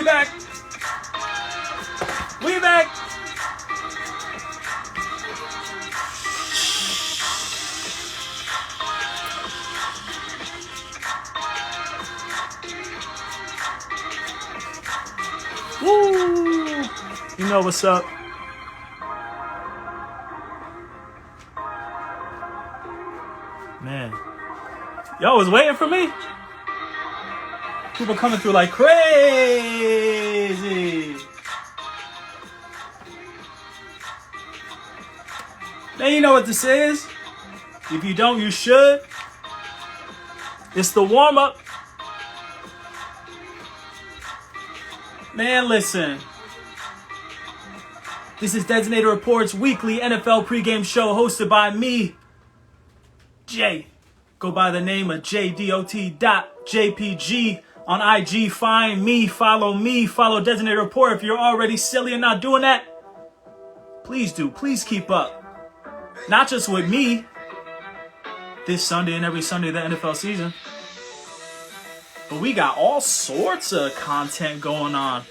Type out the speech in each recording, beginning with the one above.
back. We back. Woo! You know what's up. Man. Y'all was waiting for me? People coming through like crazy. Man, you know what this is. If you don't, you should. It's the warm-up. Man, listen. This is Designated Report's weekly NFL pregame show hosted by me, Jay. Go by the name of JDOT.JPG on IG. Find me, follow Designated Report. If you're already silly and not doing that, please do. Please keep up. Not just with me this Sunday and every Sunday of the NFL season, but we got all sorts of content going on.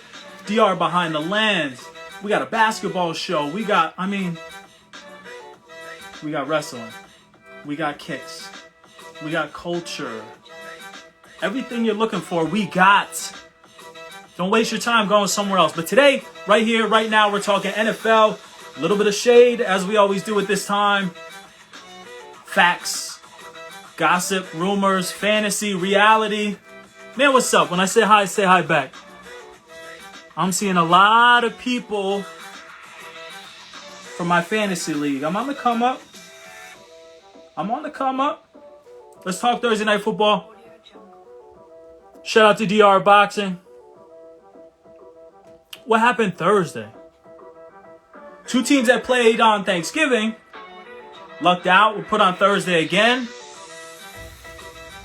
DR Behind the Lens. We got a basketball show. We got wrestling. We got kicks. We got culture. Everything you're looking for, we got. Don't waste your time going somewhere else. But today, right here, right now, we're talking NFL. A little bit of shade, as we always do at this time. Facts, gossip, rumors, fantasy, reality. Man, what's up? When I say hi back. I'm seeing a lot of people from my fantasy league. I'm on the come up. Let's talk Thursday Night Football. Shout out to DR Boxing. What happened Thursday? Two teams that played on Thanksgiving lucked out, were put on Thursday again.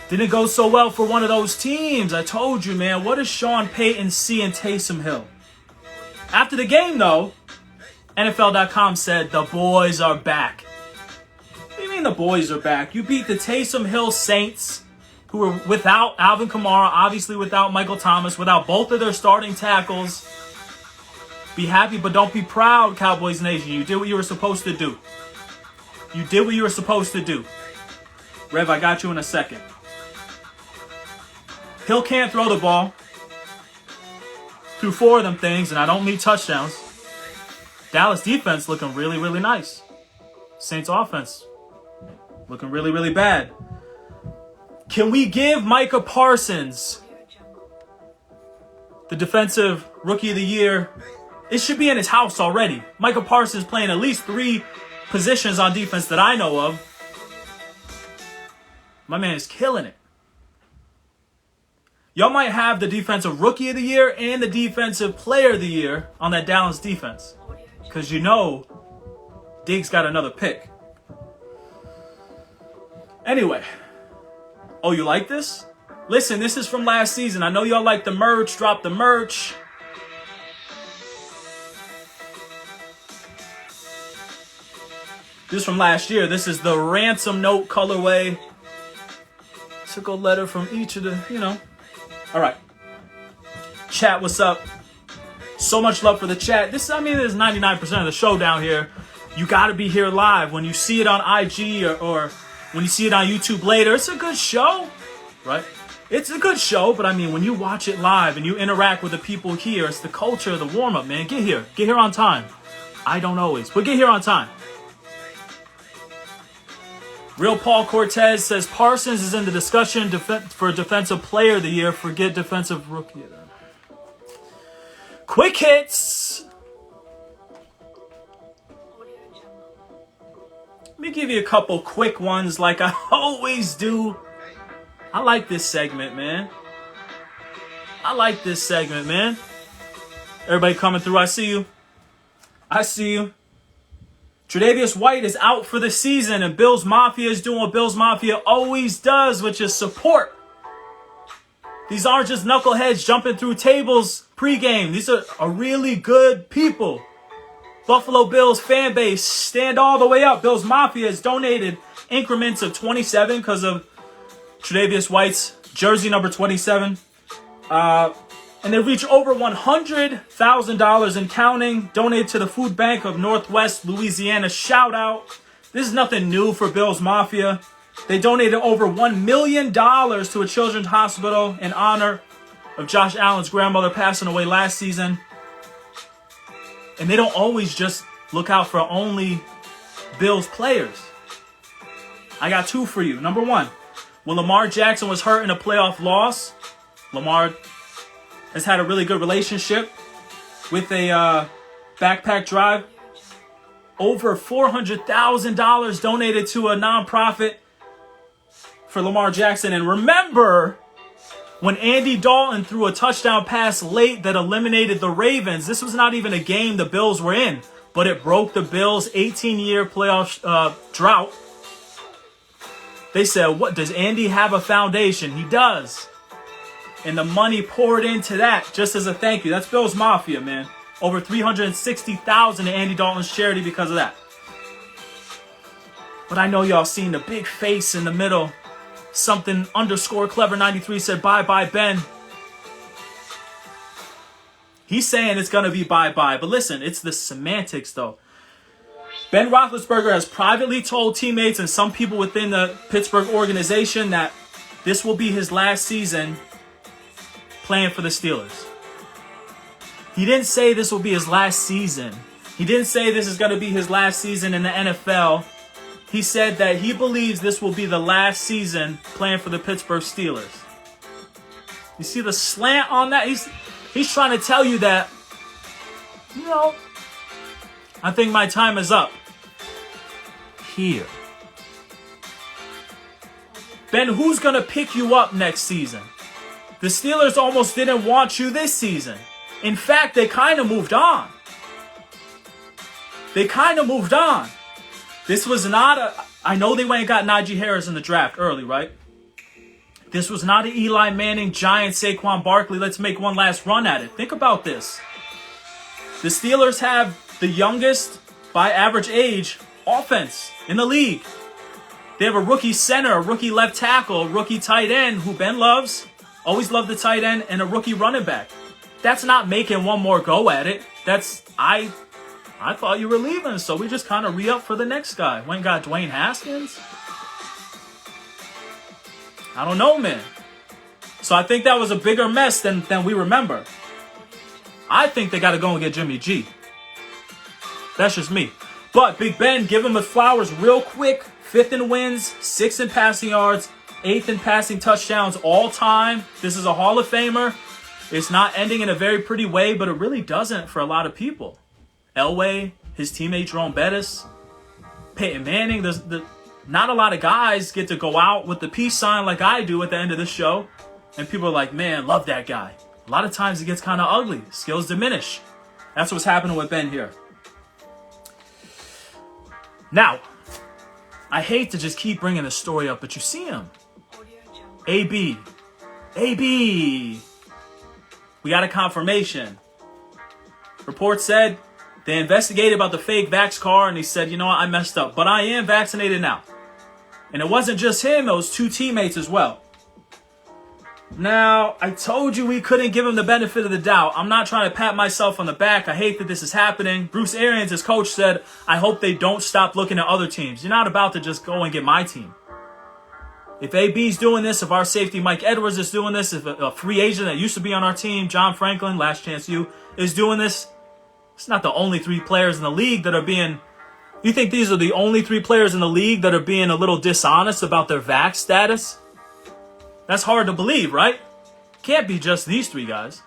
Didn't go so well for one of those teams. I told you, man. What does Sean Payton see in Taysom Hill? After the game, though, NFL.com said the boys are back. What do you mean the boys are back? You beat the Taysom Hill Saints, who were without Alvin Kamara, obviously without Michael Thomas, without both of their starting tackles. Be happy, but don't be proud, Cowboys Nation. You did what you were supposed to do. Rev, I got you in a second. Hill can't throw the ball. Threw 4 of them things, and I don't mean touchdowns. Dallas defense looking really, really nice. Saints offense looking really, really bad. Can we give Micah Parsons the defensive rookie of the year? It should be in his house already. Micah Parsons playing at least 3 positions on defense that I know of. My man is killing it. Y'all might have the defensive rookie of the year and the defensive player of the year on that Dallas defense. Because you know Diggs got another pick. Anyway. Oh, you like this? Listen, this is from last season. I know y'all like the merch. Drop the merch. This is from last year. This is the ransom note colorway. Took a letter from each of the, All right. Chat, what's up? So much love for the chat. There's 99% of the show down here. You got to be here live. When you see it on IG or when you see it on YouTube later, it's a good show, right? It's a good show, but when you watch it live and you interact with the people here, it's the culture of the warm-up, man. Get here. Get here on time. I don't always, but get here on time. Real Paul Cortez says Parsons is in the discussion for Defensive Player of the Year. Forget Defensive Rookie. Quick hits. Let me give you a couple quick ones like I always do. I like this segment, man. Everybody coming through, I see you. Tre'Davious White is out for the season, and Bills Mafia is doing what Bills Mafia always does, which is support. These aren't just knuckleheads jumping through tables pregame. These are really good people. Buffalo Bills fan base, stand all the way up. Bills Mafia has donated increments of 27 because of Tre'Davious White's jersey number 27. And they reached over $100,000 and counting, donated to the Food Bank of Northwest Louisiana. Shout out. This is nothing new for Bills Mafia. They donated over $1 million to a children's hospital in honor of Josh Allen's grandmother passing away last season. And they don't always just look out for only Bills players. I got two for you. Number one, when Lamar Jackson was hurt in a playoff loss, Lamar has had a really good relationship with a backpack drive. Over $400,000 donated to a nonprofit for Lamar Jackson. And remember when Andy Dalton threw a touchdown pass late that eliminated the Ravens. This was not even a game the Bills were in, but it broke the Bills' 18-year playoff drought. They said, what, does Andy have a foundation? He does. And the money poured into that just as a thank you. That's Bills Mafia, man. Over $360,000 to Andy Dalton's charity because of that. But I know y'all seen the big face in the middle. Something _clever 93 said, bye-bye, Ben. He's saying it's going to be bye-bye. But listen, it's the semantics, though. Ben Roethlisberger has privately told teammates and some people within the Pittsburgh organization that this will be his last season playing for the Steelers. He didn't say this will be his last season. He didn't say this is going to be his last season in the NFL. He said that he believes this will be the last season playing for the Pittsburgh Steelers. You see the slant on that? He's trying to tell you that, you know, I think my time is up here. Ben, who's going to pick you up next season? The Steelers almost didn't want you this season. In fact, they kind of moved on. This was not I know they went and got Najee Harris in the draft early, right? This was not an Eli Manning, Giant, Saquon Barkley. Let's make one last run at it. Think about this. The Steelers have the youngest, by average age, offense in the league. They have a rookie center, a rookie left tackle, a rookie tight end who Ben loves. Always loved the tight end, and a rookie running back. That's not making one more go at it. I thought you were leaving, so we just kind of re-up for the next guy. Went and got Dwayne Haskins. I don't know, man. So I think that was a bigger mess than we remember. I think they got to go and get Jimmy G. That's just me. But Big Ben, give him his flowers real quick. 5th in wins, 6th in passing yards, 8th in passing touchdowns all time. This is a Hall of Famer. It's not ending in a very pretty way, but it really doesn't for a lot of people. Elway, his teammate Jerome Bettis, Peyton Manning. Not a lot of guys get to go out with the peace sign like I do at the end of this show. And people are like, man, love that guy. A lot of times it gets kind of ugly. Skills diminish. That's what's happening with Ben here. Now, I hate to just keep bringing the story up, but you see him. AB. We got a confirmation. Report said they investigated about the fake vax card and he said, you know what, I messed up. But I am vaccinated now. And it wasn't just him, it was 2 teammates as well. Now, I told you we couldn't give him the benefit of the doubt. I'm not trying to pat myself on the back. I hate that this is happening. Bruce Arians, his coach, said, I hope they don't stop looking at other teams. You're not about to just go and get my team. If AB's doing this, if our safety Mike Edwards is doing this, if a free agent that used to be on our team, John Franklin, last chance you, is doing this, it's not the only 3 players in the league that are being... You think these are the only 3 players in the league that are being a little dishonest about their vax status? That's hard to believe, right? Can't be just these 3 guys.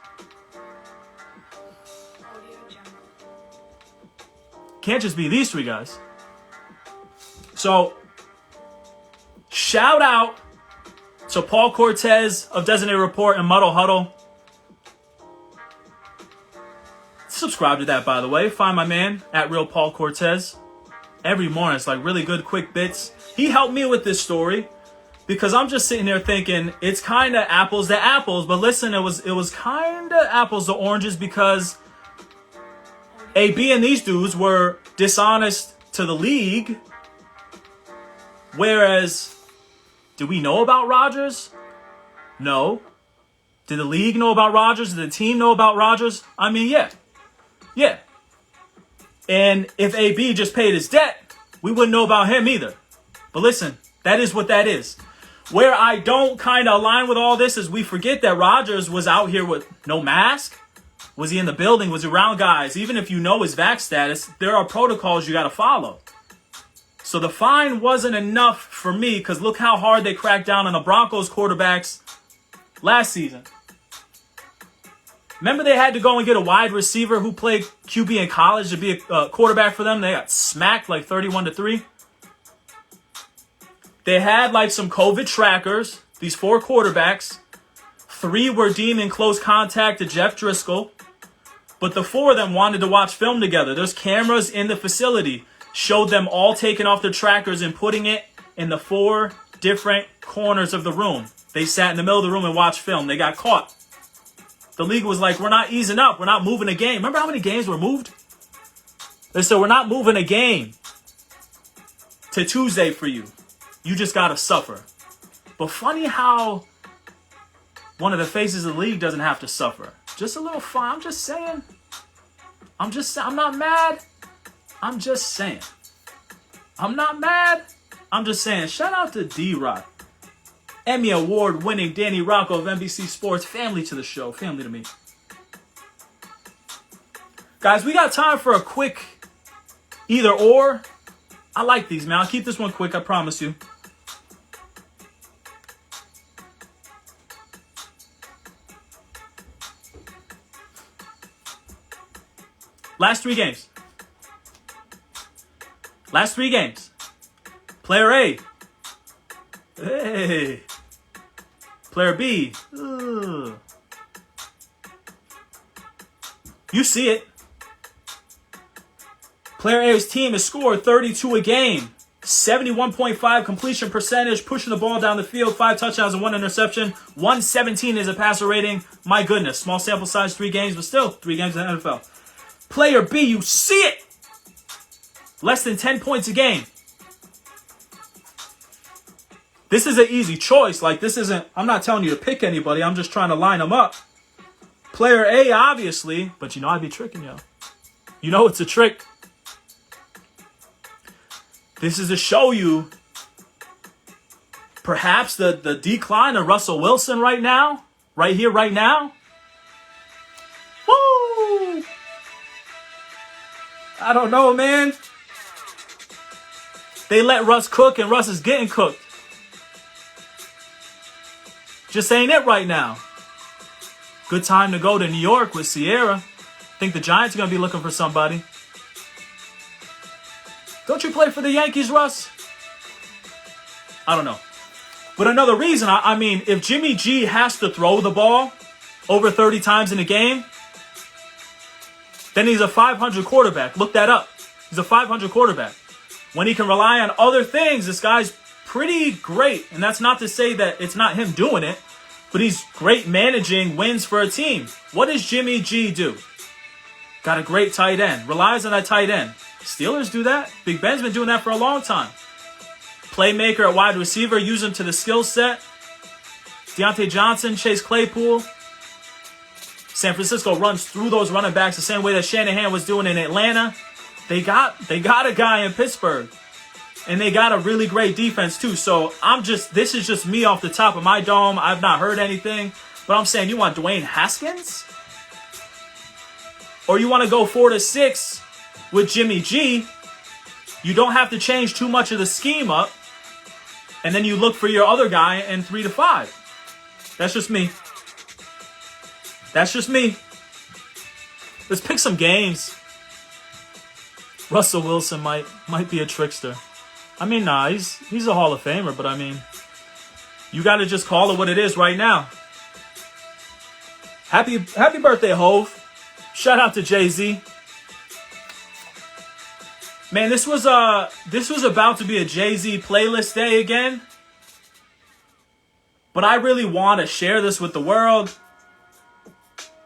Can't just be these 3 guys. So, shout out to Paul Cortez of Designated Report and Muddle Huddle. Subscribe to that, by the way. Find my man at Real Paul Cortez. Every morning, it's like really good, quick bits. He helped me with this story because I'm just sitting there thinking it's kind of apples to apples. But listen, it was kind of apples to oranges because AB and these dudes were dishonest to the league. Whereas, do we know about Rodgers? No. Did the league know about Rodgers? Did the team know about Rodgers? I mean, yeah. Yeah. And if AB just paid his debt, we wouldn't know about him either. But listen, that is what that is. Where I don't kind of align with all this is we forget that Rodgers was out here with no mask. Was he in the building? Was he around guys? Even if you know his vax status, there are protocols you got to follow. So the fine wasn't enough for me because look how hard they cracked down on the Broncos quarterbacks last season. Remember they had to go and get a wide receiver who played QB in college to be a quarterback for them? They got smacked like 31-3. They had like some COVID trackers, these 4 quarterbacks. 3 were deemed in close contact to Jeff Driscoll. But the 4 of them wanted to watch film together. There's cameras in the facility. Showed them all taking off their trackers and putting it in the 4 different corners of the room. They sat in the middle of the room and watched film. They got caught. The league was like, we're not easing up. We're not moving a game. Remember how many games were moved? They said, we're not moving a game to Tuesday for you. You just got to suffer. But funny how one of the faces of the league doesn't have to suffer. Just a little fun. I'm just saying. I'm not mad. I'm just saying. I'm not mad. I'm just saying. Shout out to D-Rock. Emmy Award winning Danny Rocco of NBC Sports. Family to the show. Family to me. Guys, we got time for a quick either or. I like these, man. I'll keep this one quick. I promise you. Last 3 games. Last 3 games. Player A. Hey. Player B. Ugh. You see it. Player A's team has scored 32 a game. 71.5 completion percentage, pushing the ball down the field, 5 touchdowns and 1 interception. 117 is a passer rating. My goodness. Small sample size, 3 games, but still 3 games in the NFL. Player B, you see it. Less than 10 points a game. This is an easy choice. Like, this isn't, I'm not telling you to pick anybody. I'm just trying to line them up. Player A, obviously, but you know I'd be tricking you. You know it's a trick. This is to show you perhaps the decline of Russell Wilson right now. Right here, right now. Woo! I don't know, man. They let Russ cook, and Russ is getting cooked. Just ain't it right now. Good time to go to New York with Sierra. Think the Giants are going to be looking for somebody. Don't you play for the Yankees, Russ? I don't know. But another reason, I mean, if Jimmy G has to throw the ball over 30 times in a game, then he's a 500 quarterback. Look that up. He's a 500 quarterback. When he can rely on other things, this guy's pretty great. And that's not to say that it's not him doing it, but he's great managing wins for a team. What does Jimmy G do? Got a great tight end. Relies on that tight end. Steelers do that. Big Ben's been doing that for a long time. Playmaker at wide receiver. Use him to the skill set. Deontay Johnson, Chase Claypool. San Francisco runs through those running backs the same way that Shanahan was doing in Atlanta. They got a guy in Pittsburgh. And they got a really great defense too. So this is just me off the top of my dome. I've not heard anything. But I'm saying, you want Dwayne Haskins? Or you want to go 4-6 with Jimmy G? You don't have to change too much of the scheme up. And then you look for your other guy in 3-5. That's just me. That's just me. Let's pick some games. Russell Wilson might be a trickster. I mean, nah, he's a Hall of Famer, but I mean, you got to just call it what it is right now. Happy birthday, Hov. Shout out to Jay-Z. Man, this was about to be a Jay-Z playlist day again. But I really want to share this with the world.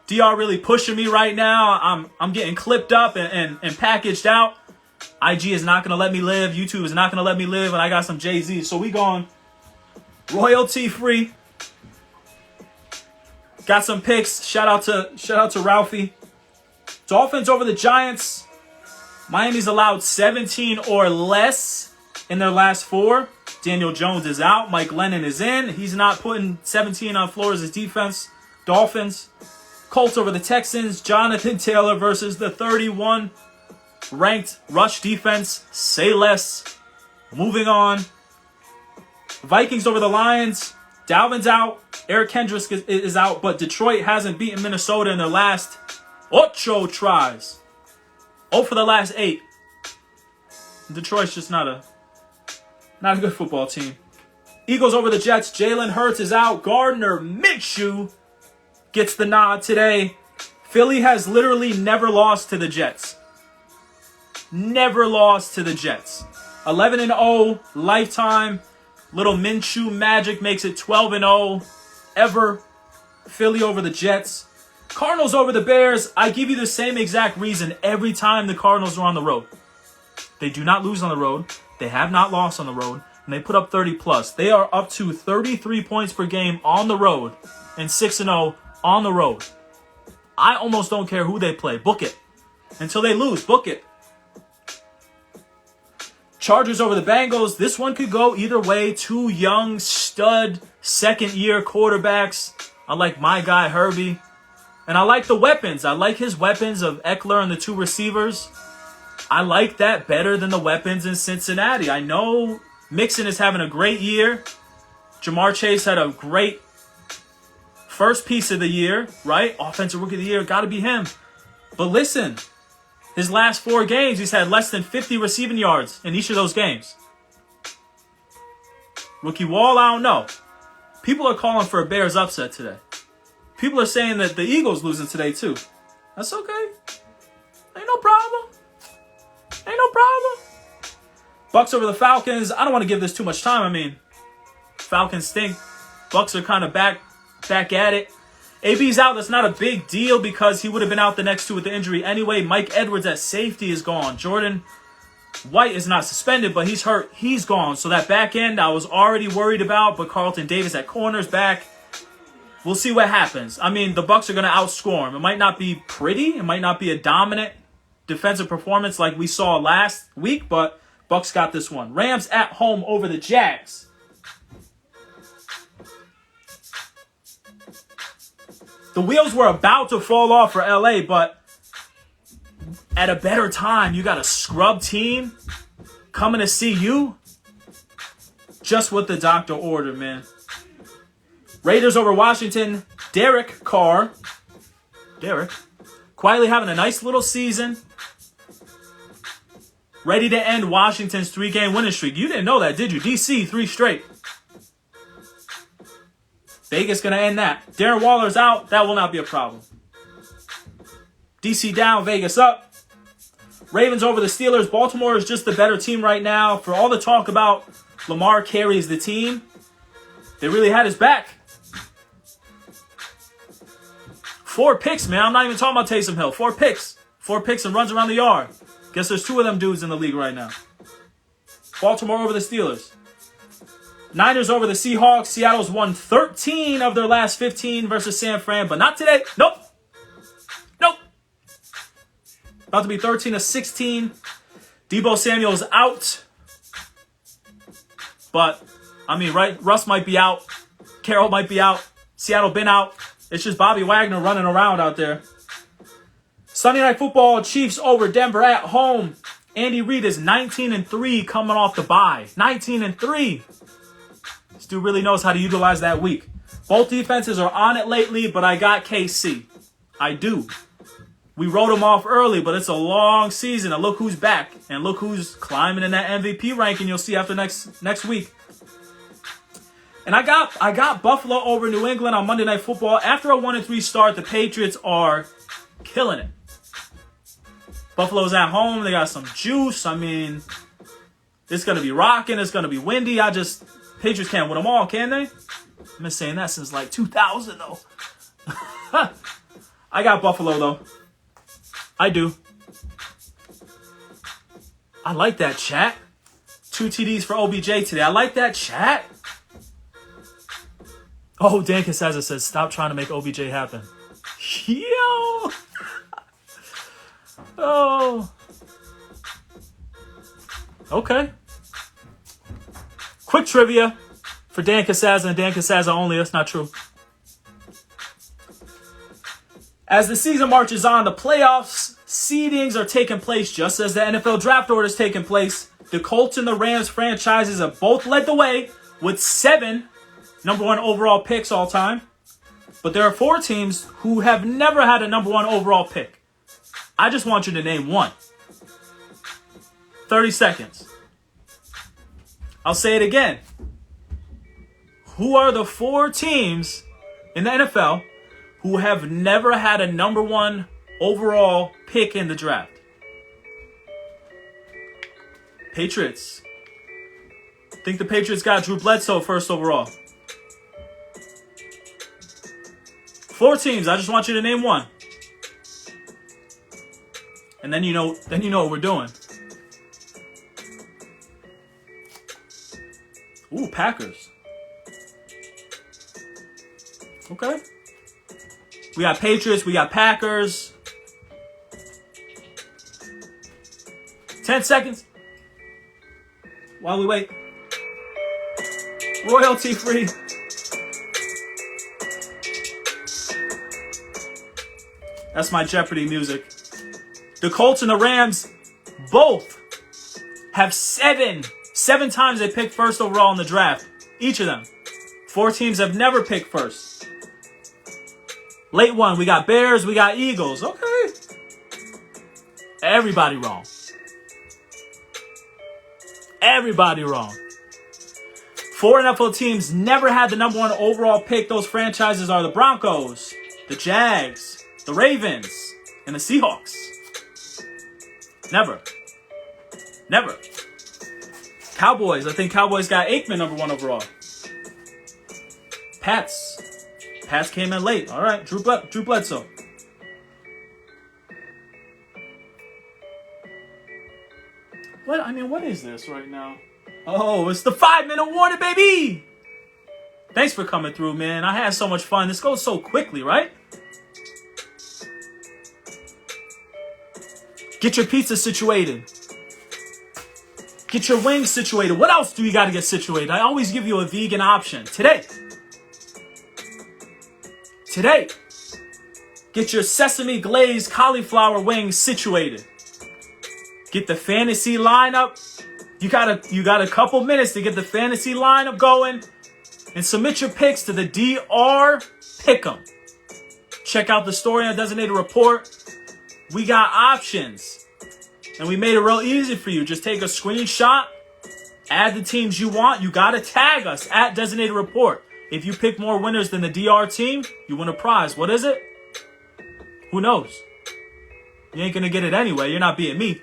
DR really pushing me right now. I'm getting clipped up and packaged out. IG is not going to let me live. YouTube is not going to let me live. And I got some Jay-Z. So we going royalty free. Got some picks. Shout out to Ralphie. Dolphins over the Giants. Miami's allowed 17 or less in their last 4. Daniel Jones is out. Mike Lennon is in. He's not putting 17 on Flores' defense. Dolphins. Colts over the Texans. Jonathan Taylor versus the 31 ranked rush defense. Say less. Moving on. Vikings over the Lions. Dalvin's out. Eric Kendricks is out. But Detroit hasn't beaten Minnesota in their last 8 tries. 0 for the last 8. Detroit's just not a good football team. Eagles over the Jets. Jalen Hurts is out. Gardner Minshew gets the nod today. Philly has literally never lost to the Jets. Never lost to the Jets. 11-0 lifetime. Little Minshew magic makes it 12-0 ever. Philly over the Jets. Cardinals over the Bears. I give you the same exact reason every time the Cardinals are on the road. They do not lose on the road. They have not lost on the road. And they put up 30 plus. They are up to 33 points per game on the road. And 6-0 on the road. I almost don't care who they play. Book it. Until they lose, book it. Chargers over the Bengals. This one could go either way. 2 young, stud, second-year quarterbacks. I like my guy, Herbie. And I like the weapons. I like his weapons of Eckler and the 2 receivers. I like that better than the weapons in Cincinnati. I know Mixon is having a great year. Jamar Chase had a great first piece of the year, right? Offensive Rookie of the Year, got to be him. But listen, his last 4 games, he's had less than 50 receiving yards in each of those games. Rookie Wall, I don't know. People are calling for a Bears upset today. People are saying that the Eagles losing today too. That's okay. Ain't no problem. Ain't no problem. Bucks over the Falcons. I don't want to give this too much time. I mean, Falcons stink. Bucks are kind of back at it. AB's out. That's not a big deal because he would have been out the next 2 with the injury anyway. Mike Edwards at safety is gone. Jordan White is not suspended, but he's hurt. He's gone. So that back end I was already worried about, but Carlton Davis at corner's back. We'll see what happens. I mean, the Bucks are going to outscore him. It might not be pretty. It might not be a dominant defensive performance like we saw last week, but Bucks got this one. Rams at home over the Jags. The wheels were about to fall off for LA, but at a better time, you got a scrub team coming to see you. Just what the doctor ordered, man. Raiders over Washington. Derek Carr. Quietly having a nice little season. Ready to end Washington's 3-game winning streak. You didn't know that, did you? DC, 3 straight. Vegas going to end that. Darren Waller's out. That will not be a problem. DC down, Vegas up. Ravens over the Steelers. Baltimore is just the better team right now. For all the talk about Lamar carries the team, they really had his back. 4 picks, man. I'm not even talking about Taysom Hill. 4 picks. 4 picks and runs around the yard. Guess there's 2 of them dudes in the league right now. Baltimore over the Steelers. Niners over the Seahawks. Seattle's won 13 of their last 15 versus San Fran, but not today. Nope. About to be 13-16. Deebo Samuel's out. But, I mean, right? Russ might be out. Carroll might be out. Seattle been out. It's just Bobby Wagner running around out there. Sunday Night Football, Chiefs over Denver at home. Andy Reid is 19-3 coming off the bye. 19-3. This dude really knows how to utilize that week. Both defenses are on it lately, but I got KC. I do. We wrote them off early, but it's a long season. And look who's back. And look who's climbing in that MVP ranking you'll see after next week. And I got Buffalo over New England on Monday Night Football. After a 1-3 start, the Patriots are killing it. Buffalo's at home. They got some juice. I mean, it's going to be rocking. It's going to be windy. Patriots can't win them all, can they? I've been saying that since like 2000, though. I got Buffalo, though. I do. I like that, chat. 2 TDs for OBJ today. I like that, chat. Oh, Dan Casaza says, stop trying to make OBJ happen. Yo! Oh. Okay. Quick trivia for Dan Casaza and Dan Casaza only. That's not true. As the season marches on, the playoffs seedings are taking place just as the NFL draft order is taking place. The Colts and the Rams franchises have both led the way with 7 number 1 overall picks all time. But there are 4 teams who have never had a number 1 overall pick. I just want you to name one. 30 seconds. I'll say it again. Who are the 4 teams in the NFL who have never had a number 1 overall pick in the draft? Patriots. Think the Patriots got Drew Bledsoe first overall. 4 teams. I just want you to name one. And then you know what we're doing. Ooh, Packers. Okay. We got Patriots, we got Packers. 10 seconds. While we wait. Royalty free. That's my Jeopardy music. The Colts and the Rams both have 7 times they picked first overall in the draft. Each of them. 4 teams have never picked first. Late one, we got Bears, we got Eagles. Okay. Everybody wrong. Everybody wrong. 4 NFL teams never had the number 1 overall pick. Those franchises are the Broncos, the Jags, the Ravens, and the Seahawks. Never. Never. Cowboys. I think Cowboys got Aikman number 1 overall. Pats came in late. All right. Drew Bledsoe. What is this right now? Oh, it's the 5-minute warning, baby! Thanks for coming through, man. I had so much fun. This goes so quickly, right? Get your pizza situated. Get your wings situated. What else do you got to get situated? I always give you a vegan option. Today, get your sesame glazed cauliflower wings situated. Get the fantasy lineup. You got a couple minutes to get the fantasy lineup going and submit your picks to the DR Pick'em. Check out the story on Designated Report. We got options. And we made it real easy for you. Just take a screenshot, add the teams you want. You got to tag us at Designated Report. If you pick more winners than the DR team, you win a prize. What is it? Who knows? You ain't going to get it anyway. You're not beating me.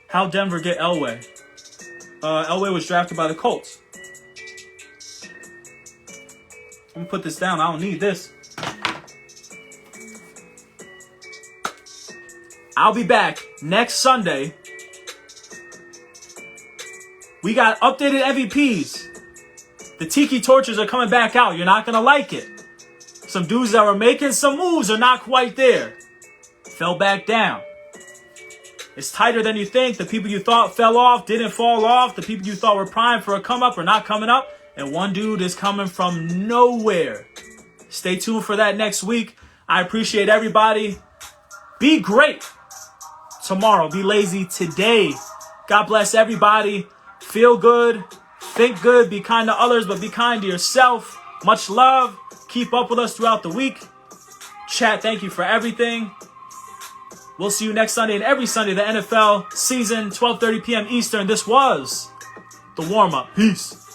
How'd Denver get Elway? Elway was drafted by the Colts. Let me put this down. I don't need this. I'll be back next Sunday. We got updated MVPs. The Tiki Torches are coming back out. You're not going to like it. Some dudes that were making some moves are not quite there. Fell back down. It's tighter than you think. The people you thought fell off didn't fall off. The people you thought were primed for a come up are not coming up. And one dude is coming from nowhere. Stay tuned for that next week. I appreciate everybody. Be great tomorrow. Be lazy today. God bless everybody. Feel good. Think good. Be kind to others, but be kind to yourself. Much love. Keep up with us throughout the week. Chat, thank you for everything. We'll see you next Sunday and every Sunday, the NFL season, 12:30 p.m. Eastern. This was the warm-up. Peace.